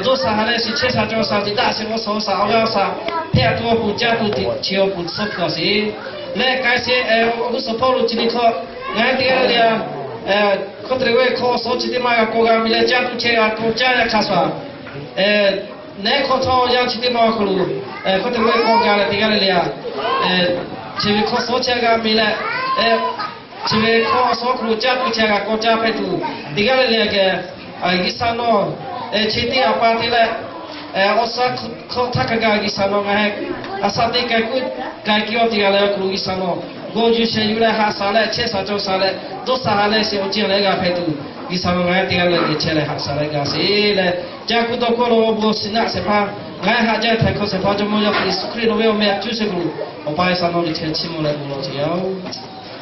做啥呢？是切啥做啥的，大些我手啥我要啥，偏多不加多的，就不说可惜。来感谢我是跑路这里头，俺这个的可得为靠手机的嘛个国家米来加多钱啊，多加点卡耍，那靠操要去的嘛个路，可得为国家的这个的这边靠手机个米来，这边靠手路加多钱个国家配度，这个的个伊啥喏。前天阿爸的嘞，我说靠他个个伊啥喏个，阿啥的个个叫的个嘞，可伊啥喏，我就是有来哈啥嘞，切啥做啥嘞，做啥嘞是我讲那个配度，伊啥喏个的个嘞，切嘞哈啥嘞个是嘞，加古多可罗不是那是怕，俺哈家太可是怕就么要比斯克里罗要买就是个，我把伊啥喏的钱起么来不罗只要，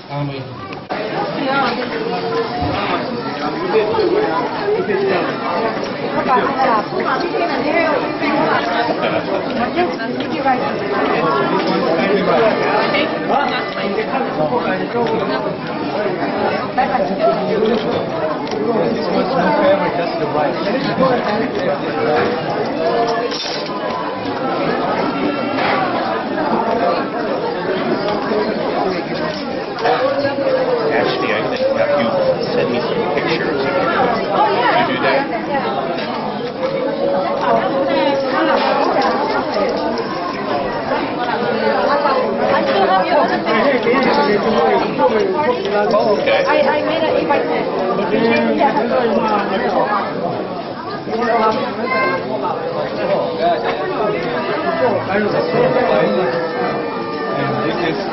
阿妹。Ashley, I'm going to have you send me some pictures. Oh, yeah. You do that? I still have your other pictures. Oh, okay. I made it if I can. And this is